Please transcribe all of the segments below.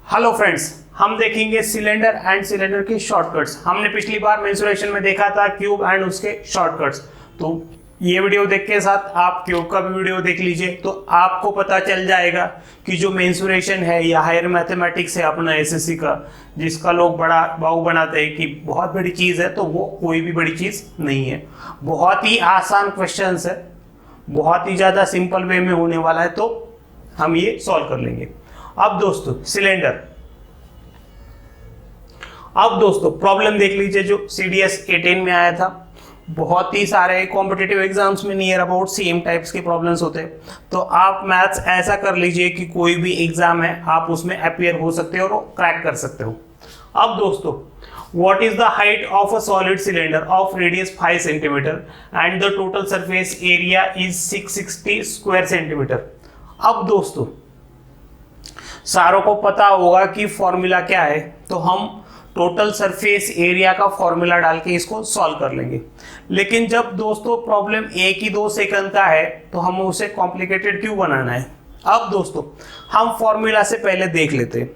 Hello friends, हम देखेंगे cylinder and cylinder की शॉर्टकट्स। हमने पिछली बार मेंसुरेशन में देखा था क्यूब एंड उसके शॉर्टकट्स। तो ये वीडियो देख के साथ आप क्यूब का भी वीडियो देख लीजिए, तो आपको पता चल जाएगा कि जो मेंसुरेशन है या हायर मैथमेटिक्स है अपना एसएससी का, जिसका लोग बड़ा बाऊ बनाते हैं कि बहुत बड़ी चीज़ है, तो वो कोई भी बड़ी चीज़ नहीं है। बहुत ही आसान क्वेश्चंस है, बहुत ही ज़्यादा सिंपल वे में होने वाला है, तो हम ये सॉल्व कर लेंगे। अब दोस्तों सिलेंडर, अब दोस्तों प्रॉब्लम देख लीजिए जो CDS 18 में आया था। बहुत ही सारे कॉम्पिटिटिव एग्जाम्स में नियर अबाउट सेम टाइप्स के प्रॉब्लम्स होते हैं, तो आप मैथ्स ऐसा कर लीजिए कि कोई भी एग्जाम है आप उसमें अपियर हो सकते हो और क्रैक कर सकते हो। अब दोस्तों, what is the height of a solid cylinder of radius 5 cm and the total surface area is 660 square centimeter। अब दोस्तों सारों को पता होगा कि फॉर्मूला क्या है, तो हम टोटल सरफेस एरिया का फॉर्मूला डाल के इसको सॉल्व कर लेंगे। लेकिन जब दोस्तों प्रॉब्लम 1 ही 2 सेकंड का है, तो हमें उसे कॉम्प्लिकेटेड क्यों बनाना है। अब दोस्तों हम फॉर्मूला से पहले देख लेते हैं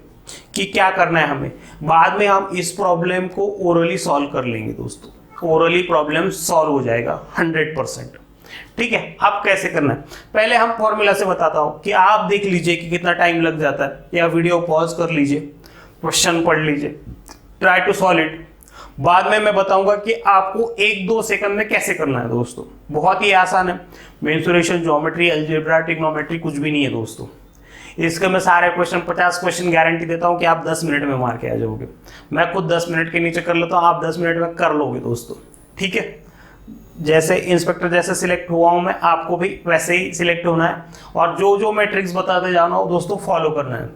कि क्या करना है हमें, बाद में हम इस प्रॉब्लम को ओरली सॉल्व कर लेंगे। दोस्तों ओरली प्रॉब्लम सॉल्व हो जाएगा 100%। ठीक है, अब कैसे करना है पहले हम फॉर्मूला से बताता हूं कि आप देख लीजिए कि कितना टाइम लग जाता है, या वीडियो पॉज कर लीजिए, क्वेश्चन पढ़ लीजिए, ट्राई टू सॉल्व इट। बाद में मैं बताऊंगा कि आपको 1-2 सेकंड में कैसे करना है। दोस्तों बहुत ही आसान है, मेंसुरेशन, ज्योमेट्री, अलजेब्रा, ट्रिग्नोमेट्री कुछ भी नहीं है दोस्तों। इसके मैं सारे क्वेश्चन 50 क्वेश्चन गारंटी देता हूं कि आप 10 मिनट में मार के आ जाओगे। मैं खुद 10 मिनट के नीचे कर लेता हूं, आप 10 मिनट में कर लोगे दोस्तों। ठीक है, जैसे इंस्पेक्टर जैसे सिलेक्ट हुआ हूं मैं, आपको भी वैसे ही सिलेक्ट होना है, और जो जो मैं ट्रिक्स बताते जा रहा हूं दोस्तों फॉलो करना है।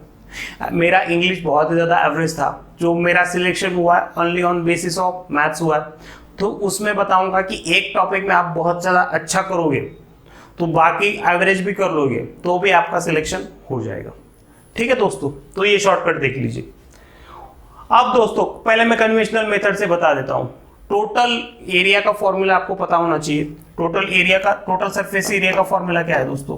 मेरा इंग्लिश बहुत ही ज़्यादा एवरेज था, जो मेरा सिलेक्शन हुआ है only on basis of maths हुआ है, तो उसमें बताऊंगा कि एक टॉपिक में आप बहुत ज़्यादा अच्छा करोगे तो बाकी एवरेज भी कर लोगे तो भी आपका सिलेक्शन हो जाएगा। ठीक है दोस्तों, तो ये शॉर्टकट देख लीजिए। अब दोस्तों पहले मैं कन्वेंशनल मेथड से बता देता हूँ। टोटल एरिया का फॉर्मूला आपको पता होना चाहिए। टोटल सरफेस एरिया का फॉर्मूला क्या है दोस्तों,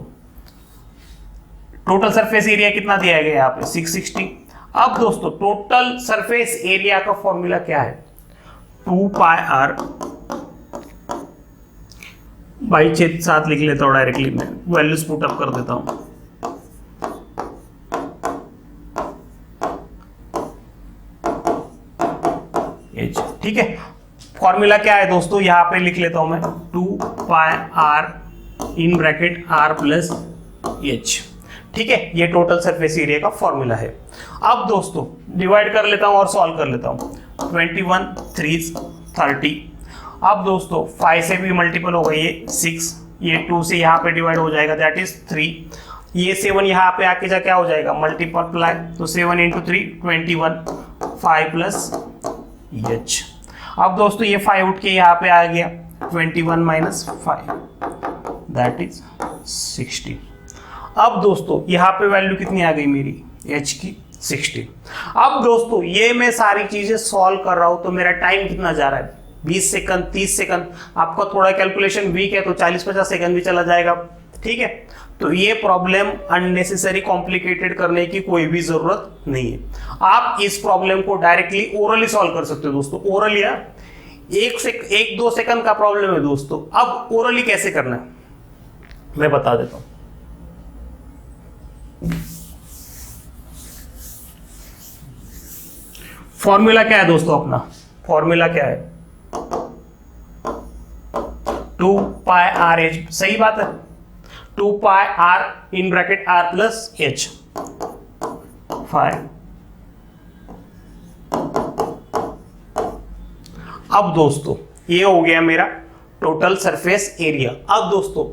टोटल सरफेस एरिया कितना दिया गया यहाँ पे 660। अब दोस्तों टोटल सरफेस एरिया का फॉर्मूला क्या है, 2πr बाई 7 लिख लेता हूँ डायरेक्टली, मैं वैल्यूज पुट अप कर देता हूं। ठीक है, फॉर्मूला क्या है दोस्तों, यहां पे लिख लेता हूं मैं 2πr in bracket r plus h। ठीक है, ये टोटल सरफेस एरिया का फॉर्मूला है। अब दोस्तों डिवाइड कर लेता हूं और सॉल्व कर लेता हूं। 21 3 30। अब दोस्तों 5 से भी मल्टीपल हो गई है 6, ये 2 से यहाँ पे डिवाइड हो जाएगा, दैट इज 3। ये 7 यहाँ पे आके जा क्या हो जाएगा मल्टीप्लाई, तो 7 × 3 21, 5 प्लस h। अब दोस्तों ये 5 उठ के यहाँ पे आ गया, 21 - 5 दैट इज 60। अब दोस्तों यहाँ पे वैल्यू कितनी आ गई मेरी h की 60। अब दोस्तों ये मैं सारी चीजें सॉल्व कर रहा हूं, तो मेरा टाइम कितना जा रहा है 20 सेकंड 30 सेकंड। आपका थोड़ा कैलकुलेशन वीक है तो 40-50 सेकंड भी चला जाएगा। ठीक है, तो ये प्रॉब्लम अननेसेसरी कॉम्प्लिकेटेड करने की कोई भी जरूरत नहीं है। आप इस प्रॉब्लम को डायरेक्टली ओरली सॉल्व कर सकते हो दोस्तों। ओरली 1-2 सेकंड का प्रॉब्लम है दोस्तों। अब ओरली कैसे करना है मैं बता देता हूं। फॉर्मूला क्या है दोस्तों, अपना फॉर्मूला क्या है 2πrh। सही बात है, 2πr in bracket r plus h 5। अब दोस्तों ये हो गया मेरा टोटल सरफेस एरिया। अब दोस्तों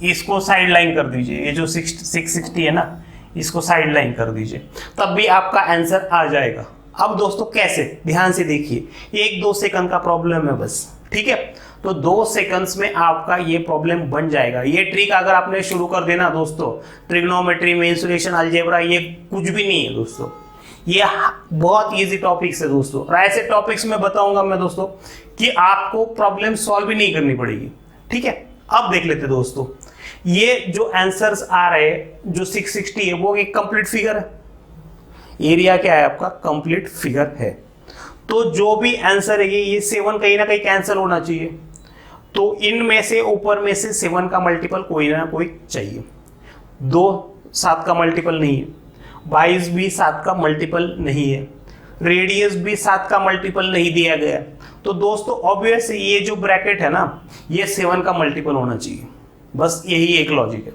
इसको साइड लाइन कर दीजिए, ये जो 660 है ना, इसको साइड लाइन कर दीजिए, तब भी आपका आंसर आ जाएगा। अब दोस्तों कैसे, ध्यान से देखिए, 1-2 सेकंड का प्रॉब्लम है बस। ठीक है, तो 2 सेकंड्स में आपका ये प्रॉब्लम बन जाएगा। ये ट्रिक अगर आपने शुरू कर देना दोस्तों, ट्रिग्नोमेट्री, मेंसुरेशन, अलजेब्रा, ये कुछ भी नहीं है दोस्तों। ये बहुत इजी टॉपिक्स है दोस्तों, और ऐसे टॉपिक्स में बताऊंगा मैं दोस्तों कि आपको प्रॉब्लम सॉल्व भी नहीं करनी पड़ेगी। ठीक है, अब देख लेते दोस्तों, ये जो आंसर्स आ रहे हैं जो 660 है वो एक कंप्लीट फिगर है। एरिया क्या है आपका, कंप्लीट फिगर है। तो जो भी आंसर है ये 7 कहीं ना कहीं कैंसिल होना चाहिए। तो इनमें से ऊपर में से 7 का मल्टीपल कोई ना कोई चाहिए। 2 7 का मल्टीपल नहीं है, 22 भी 7 का मल्टीपल नहीं है, रेडियस भी 7 का मल्टीपल नहीं दिया गया। तो दोस्तों ऑब्वियस ये जो ब्रैकेट है ना, ये 7 का मल्टीपल होना चाहिए। बस यही एक लॉजिक है,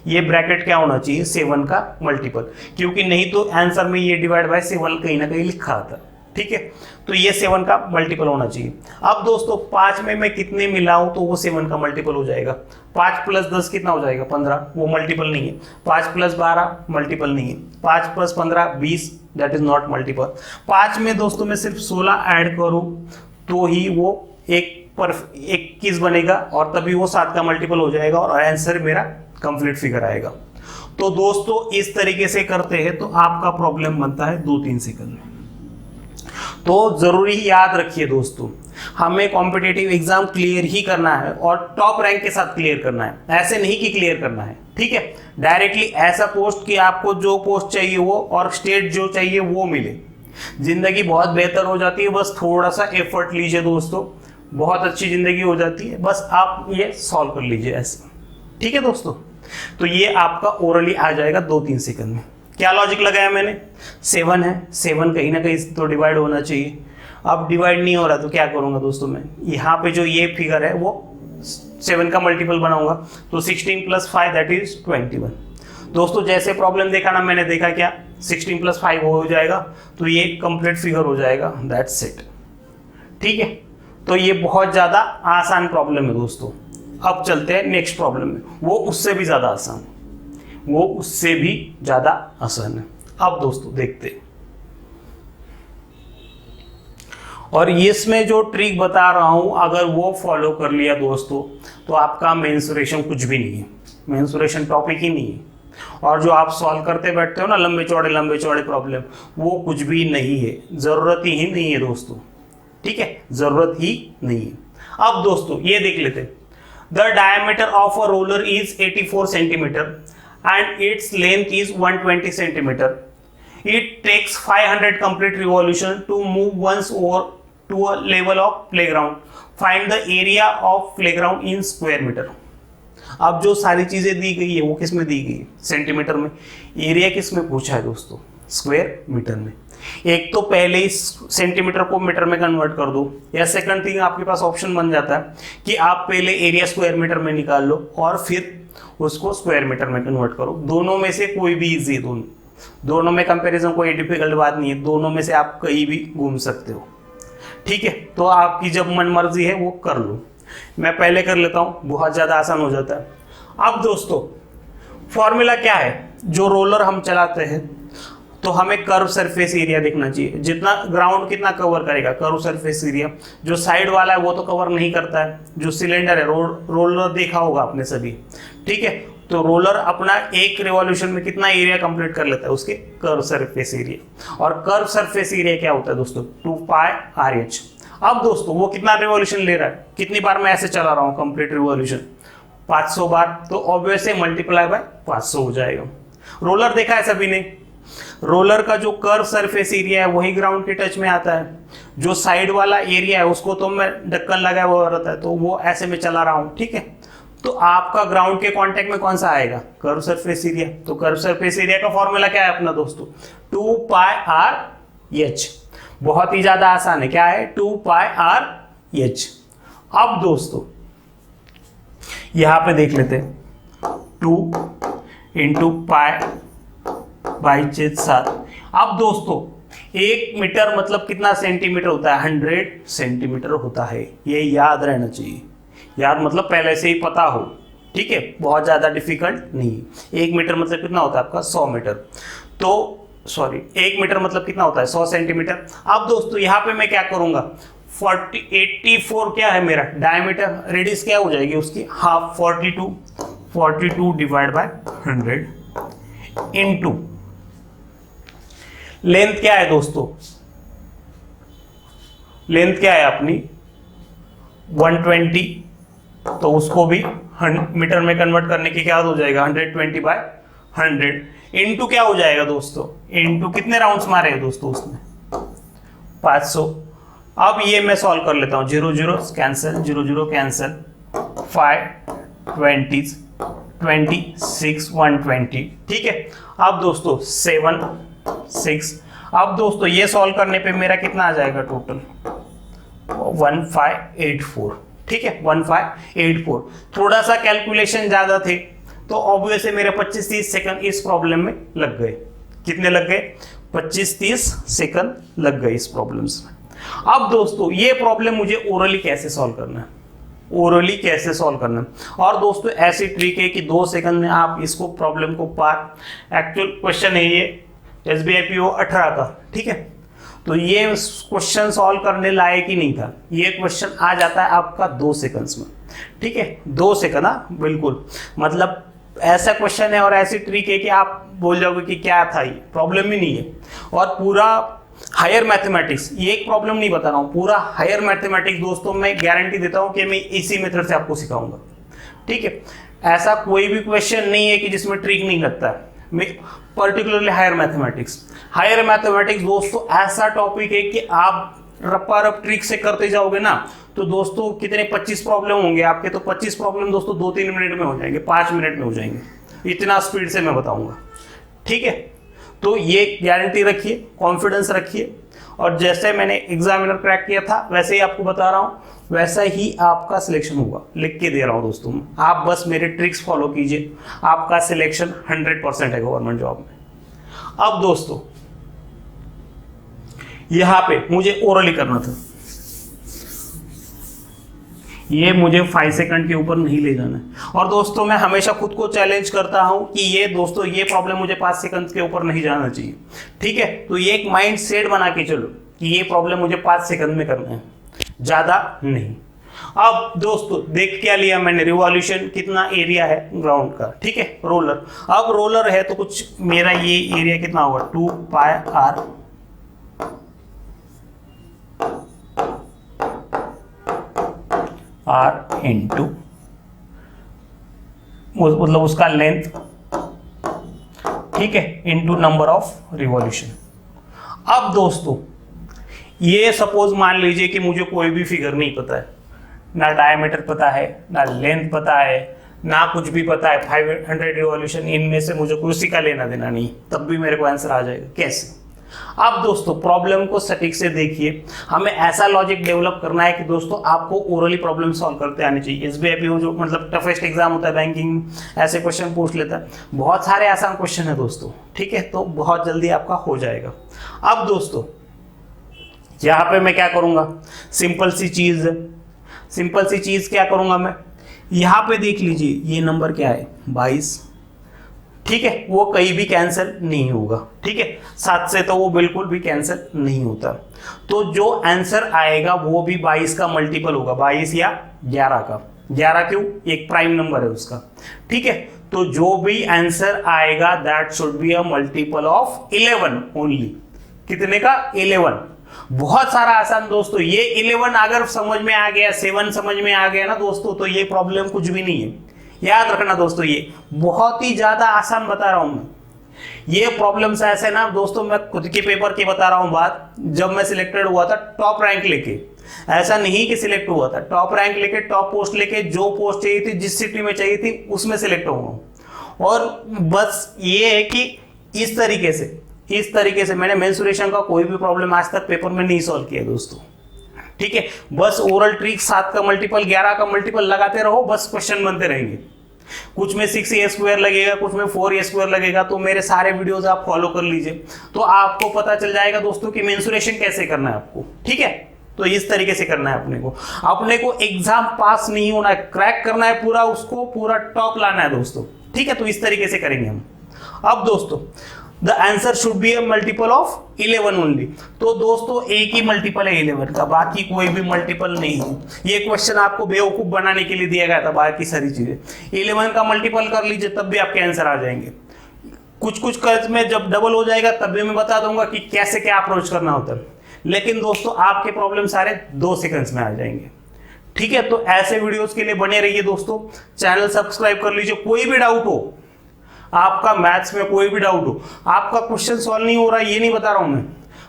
ये ब्रैकेट क्या होना चाहिए, 7 का मल्टीपल, क्योंकि नहीं तो आंसर में ये डिवाइड बाय 7 कहीं ना कहीं लिखा आता। ठीक है, तो ये 7 का मल्टीपल होना चाहिए। अब दोस्तों 5 में मैं कितने मिलाऊं तो वो 7 का मल्टीपल हो जाएगा। 5 प्लस 10 कितना हो जाएगा, 15, वो मल्टीपल नहीं है। 5 प्लस 12 मल्टीपल नहीं है। 5 plus 15 20, that is not multiple. 5 में दोस्तों मैं सिर्फ 16 ऐड करूं तो ही वो 21 बनेगा और तभी वो 7 का मल्टीपल हो जाएगा और आंसर मेरा कंप्लीट फिगर आएगा। तो दोस्तों इस तरीके से करते हैं तो आपका प्रॉब्लम बनता है 2-3 सेकंड में। तो जरूरी याद रखिए दोस्तों, हमें कॉम्पिटिटिव एग्जाम क्लियर ही करना है और टॉप रैंक के साथ क्लियर करना है, ऐसे नहीं कि क्लियर करना है। ठीक है, डायरेक्टली ऐसा पोस्ट कि आपको जो पोस्ट चाहिए वो और स्टेट जो चाहिए वो मिले, जिंदगी बहुत बेहतर हो जाती है। बस थोड़ा सा एफर्ट लीजिए दोस्तों, बहुत अच्छी जिंदगी हो जाती है। बस आप ये सॉल्व कर लीजिए ऐसे। ठीक है दोस्तों, तो ये आपका ओरली आ जाएगा 2-3 सेकंड में। क्या लॉजिक लगाया मैंने, 7 है, 7 कहीं ना कहीं तो डिवाइड होना चाहिए। अब डिवाइड नहीं हो रहा तो क्या करूंगा दोस्तों, मैं यहाँ पे जो ये फिगर है वो 7 का मल्टीपल बनाऊंगा। तो 16 + 5 दैट इज 21। दोस्तों जैसे प्रॉब्लम देखा ना मैंने, देखा क्या 16 + 5 हो जाएगा तो ये कंप्लीट फिगर हो जाएगा, दैट्स इट। ठीक है, तो ये बहुत ज़्यादा आसान प्रॉब्लम है दोस्तों। अब चलते हैं नेक्स्ट प्रॉब्लम में, वो उससे भी ज़्यादा आसान है, वो उससे भी ज़्यादा आसान है। अब दोस्तों देखते हैं, और इसमें जो ट्रिक बता रहा हूं अगर वो फॉलो कर लिया दोस्तों तो आपका मेंसुरेशन कुछ भी नहीं है, मेंसुरेशन टॉपिक ही नहीं है। और जो आप सॉल्व करते बैठते हो ना लंबे चौड़े प्रॉब्लम, वो कुछ भी नहीं है, ज़रूरत ही नहीं है दोस्तों। ठीक है, ज़रूरत ही नहीं है। अब दोस्तों ये देख लेते हैं, the diameter of a roller is 84 centimetre and its length is 120 centimeter. It takes 500 complete revolution to move once over to a level of playground. Find the area of playground in square meter. अब जो सारी चीजें दी गई है वो किस में दी गई है, सेंटीमीटर में। एरिया किस में पूछा है दोस्तों, स्क्वायर मीटर में। एक तो पहले ही सेंटीमीटर को मीटर में कन्वर्ट कर दो, या सेकंड थिंग आपके पास ऑप्शन बन जाता है कि आप पहले एरिया स्क्वायर मीटर में निकाल लो और फिर उसको स्क्वायर मीटर में कन्वर्ट करो। दोनों में से कोई भी इजी है, दोनों में कंपैरिजन कोई डिफिकल्ट बात नहीं है, दोनों में से आप कहीं भी घूम सकते हो। ठीक है, तो आपकी जब मन मर्जी है वो कर लो। मैं पहले कर लेता हूँ, बहुत ज़्यादा आसान हो जाता है। अब दोस्तों फॉर्मूला क्या है, जो रोलर हम चलाते हैं तो हमें कर्व सरफेस एरिया देखना चाहिए, जितना ग्राउंड कितना कवर करेगा कर्व सरफेस एरिया। जो साइड वाला है वो तो कवर नहीं करता है, जो सिलेंडर है रोलर देखा होगा आपने सभी। ठीक है, तो रोलर अपना एक रिवॉल्यूशन में कितना एरिया कंप्लीट कर लेता है, उसके कर्व सरफेस एरिया। और कर्व सरफेस एरिया क्या होता है दोस्तों, 2πRH। अब दोस्तों वो कितना रिवॉल्यूशन ले रहा है, कितनी बार मैं ऐसे चला रहा हूँ कंप्लीट रिवॉल्यूशन, 500 बार, तो ऑब्वियस मल्टीप्लाई बाय 500 हो जाएगा। रोलर देखा है सभी ने, रोलर का जो कर्व सरफेस एरिया है वही ग्राउंड के टच में आता है। जो साइड वाला एरिया है उसको तो मैं ढक्कन लगाया हुआ रहता है तो वो ऐसे में चला रहा हूँ। ठीक है, तो आपका ग्राउंड के कांटेक्ट में कौन सा आएगा, कर्व सरफेस एरिया। तो कर्व सरफेस एरिया का फॉर्मूला क्या है अपना दोस्तों, 2πRH। बहुत ही ज्यादा आसान है, क्या है 2πRH। अब दोस्तों यहां पे देख लेते हैं, 2 × π/7। अब दोस्तों 1 मीटर मतलब कितना सेंटीमीटर होता है, 100 सेंटीमीटर होता है। ये याद रहना चाहिए, याद मतलब पहले से ही पता हो। ठीक है, बहुत ज़्यादा डिफिकल्ट नहीं। 1 मीटर मतलब कितना होता है आपका 100 मीटर, तो सॉरी 1 मीटर मतलब कितना होता है 100 सेंटीमीटर। अब दोस्तों यहाँ पे मैं क्या करूँगा, 84 क्या है मेरा डायमीटर, रेडियस क्या हो जाएगी उसकी half, 42 divide by 100 into length क्या है दोस्तों, लेंथ क्या है अपनी 120, तो उसको भी मीटर में कन्वर्ट करने की क्या हो जाएगा 120/100 इनटू क्या हो जाएगा दोस्तों, इनटू कितने राउंड्स मारे हैं दोस्तों उसने, 500। अब ये मैं सॉल्व कर लेता हूं, 0 0 कैंसिल, 0 0 कैंसिल, 5 20 26 120, ठीक है। अब दोस्तों 7 6, अब दोस्तों ये सॉल्व करने पे मेरा कितना आ जाएगा टोटल, 1584, ठीक है, 1584। थोड़ा सा कैलकुलेशन ज्यादा थे तो ऑब्वियसली मेरे 25-30 सेकंड इस प्रॉब्लम में लग गए। कितने लग गए, 25-30 सेकंड लग गए इस प्रॉब्लम्स में। अब दोस्तों ये प्रॉब्लम मुझे ओरली कैसे सॉल्व करना है, ओरली कैसे सॉल्व करना है। और दोस्तों ऐसी ट्रिक है कि 2 सेकंड में आप इसको प्रॉब्लम को पार, एक्चुअल क्वेश्चन है ये SBI PO 18 का, ठीक है। तो ये क्वेश्चन सॉल्व करने लायक ही नहीं था, ये क्वेश्चन आ जाता है आपका 2 सेकंड्स में, ठीक है, 2 सेकंड, बिल्कुल, मतलब ऐसा क्वेश्चन है और ऐसी ट्रिक है कि आप बोल जाओगे कि क्या था, ये प्रॉब्लम ही नहीं है। और पूरा हायर मैथमेटिक्स, ये एक प्रॉब्लम नहीं बता रहा हूँ, पूरा हायर मैथमेटिक्स दोस्तों मैं गारंटी देता हूँ कि मैं इसी मेथड से आपको सिखाऊंगा, ठीक है। ऐसा कोई भी क्वेश्चन नहीं है कि जिसमें ट्रिक नहीं लगता है, particularly higher mathematics. Higher mathematics दोस्तों ऐसा टॉपिक है कि आप रप्पा-रप ट्रिक से करते जाओगे ना तो दोस्तों कितने 25 प्रॉब्लम होंगे आपके, तो 25 प्रॉब्लम दोस्तों 2-3 मिनट में हो जाएंगे, 5 मिनट में हो जाएंगे, इतना स्पीड से मैं बताऊंगा, ठीक है। तो ये गारंटी रखिए, कॉन्फिडेंस रखिए, और जैसे मैंने एग्जामिनर क्रैक किया था वैसे ही आपको बता रहा हूँ, वैसा ही आपका सिलेक्शन होगा, लिख के दे रहा हूँ दोस्तों। आप बस मेरे ट्रिक्स फॉलो कीजिए, आपका सिलेक्शन 100% है गवर्नमेंट जॉब में। अब दोस्तों यहां पे मुझे ओरली करना था, ये मुझे 5 सेकंड के ऊपर नहीं ले जाना है। और दोस्तों मैं हमेशा खुद को चैलेंज करता हूं कि ये दोस्तों ये प्रॉब्लम मुझे 5 सेकंड के ऊपर नहीं जाना चाहिए, ठीक है। तो ये एक माइंड सेट बना के चलो कि ये प्रॉब्लम मुझे 5 सेकंड में करना है, ज्यादा नहीं। अब दोस्तों देख क्या लिया मैंने, रिवॉल्यूशन कितना एरिया है ग्राउंड का, ठीक है, रोलर। अब रोलर है तो कुछ मेरा ये एरिया कितना होगा, 2 पाई r इंटू, मतलब उसका लेंथ, ठीक है, इंटू नंबर ऑफ रिवॉल्यूशन। अब दोस्तों ये सपोज मान लीजिए कि मुझे कोई भी फिगर नहीं पता है, ना डायमीटर पता है, ना लेंथ पता है, ना कुछ भी पता है, 500 रिवॉल्यूशन, इनमें से मुझे कुर्सी का लेना देना नहीं, तब भी मेरे को आंसर आ जाएगा। कैसे? अब दोस्तों प्रॉब्लम को सटीक से देखिए, हमें ऐसा लॉजिक डेवलप करना है कि दोस्तों आपको ओरली प्रॉब्लम सॉल्व करते आने चाहिए। SBI PO जो मतलब टफेस्ट एग्जाम होता है बैंकिंग, ऐसे क्वेश्चन पूछ लेता है, बहुत सारे आसान क्वेश्चन है दोस्तों, ठीक है, तो बहुत जल्दी आपका हो जाएगा। अब दोस्तों यहाँ पे मैं क्या करूंगा, सिंपल सी चीज क्या करूंगा मैं, यहाँ पे देख लीजिए ये नंबर क्या है, 22, ठीक है, वो कहीं भी कैंसिल नहीं होगा, ठीक है, 7 से तो वो बिल्कुल भी कैंसिल नहीं होता। तो जो आंसर आएगा वो भी 22 का मल्टीपल होगा, 22 या 11 का। 11 क्यों, एक प्राइम नंबर है उसका, ठीक है। तो जो भी आंसर आएगा that should be a multiple of 11 only. कितने का, 11। बहुत सारा आसान दोस्तों, ये 11 अगर समझ में आ गया, 7 समझ में आ गया ना दोस्तों, तो ये प्रॉब्लम कुछ भी नहीं है। याद रखना दोस्तों, ये बहुत ही ज्यादा आसान बता रहा हूं मैं। ये प्रॉब्लम्स ऐसे ना दोस्तों, मैं खुद के पेपर की बता रहा हूं बात, जब मैं सिलेक्टेड हुआ था टॉप रैंक लेके, ऐसा नहीं कि सिलेक्ट हुआ था, टॉप रैंक लेके, टॉप पोस्ट लेके, जो पोस्ट चाहिए थी, जिस सिटी में चाहिए थी, उसमें सिलेक्ट हुआ। और बस ये है कि इस तरीके से मैंने मेंसुरेशन का कोई भी प्रॉब्लम आज तक पेपर में नहीं सॉल्व किया दोस्तों, ठीक है। बस ओरल ट्रिक 7 का मल्टीपल 11 का मल्टीपल लगाते रहो, बस क्वेश्चन बनते रहेंगे। कुछ में 6a² लगेगा, कुछ में 4a² लगेगा, तो मेरे सारे वीडियोस आप फॉलो कर लीजिए, तो आपको पता चल जाएगा दोस्तों कि मेंसुरेशन कैसे करना है आपको, ठीक है। तो इस तरीके से करना है अपने को एग्जाम पास नहीं होना है, क्रैक करना है पूरा, उसको पूरा टॉप लाना है दोस्तों, ठीक है। तो इस तरीके से करेंगे हम। अब दोस्तों the answer should be a multiple of 11 only. तो दोस्तों एक ही मल्टीपल है 11 का, बाकी कोई भी मल्टीपल नहीं है। ये क्वेश्चन आपको बेवकूफ बनाने के लिए दिया गया था, बाकी सारी चीजें 11 का मल्टीपल कर लीजिए तब भी आपके आंसर आ जाएंगे। कुछ कर्ज में जब डबल हो जाएगा तब भी मैं बता दूंगा कि कैसे क्या अप्रोच करना होता है, लेकिन दोस्तों आपके प्रॉब्लम सारे 2 सेकंड्स में आ जाएंगे, ठीक है। तो ऐसे वीडियोस के लिए बने रहिए दोस्तों, चैनल सब्सक्राइब कर लीजिए। कोई भी डाउट हो आपका मैथ्स में कोई भी डाउट हो, आपका क्वेश्चन सॉल्व नहीं हो रहा ये नहीं बता रहा हूं मैं,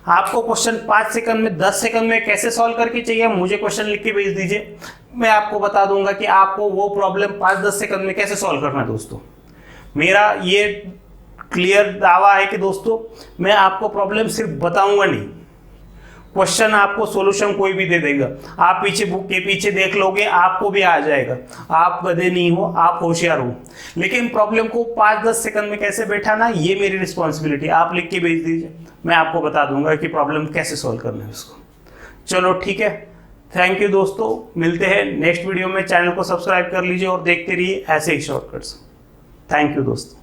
आपको क्वेश्चन 5 सेकंड में 10 सेकंड में कैसे सॉल्व करके चाहिए, मुझे क्वेश्चन लिख के भेज दीजिए, मैं आपको बता दूंगा कि आपको वो प्रॉब्लम 5-10 सेकंड में कैसे सॉल्व करना है। दोस्तों मेरा ये क्लियर दावा है कि दोस्तों मैं आपको प्रॉब्लम सिर्फ बताऊंगा नहीं, क्वेश्चन आपको सॉल्यूशन कोई भी दे देगा, आप पीछे बुक के पीछे देख लोगे आपको भी आ जाएगा, आप गधे नहीं हो, आप होशियार हो, लेकिन प्रॉब्लम को 5-10 सेकंड में कैसे बैठाना ये मेरी रिस्पॉन्सिबिलिटी, आप लिख के भेज दीजिए, मैं आपको बता दूंगा कि प्रॉब्लम कैसे सॉल्व करना है उसको। चलो ठीक है, थैंक यू दोस्तों, मिलते हैं नेक्स्ट वीडियो में। चैनल को सब्सक्राइब कर लीजिए और देखते रहिए ऐसे ही शॉर्टकट्स। थैंक यू दोस्तों।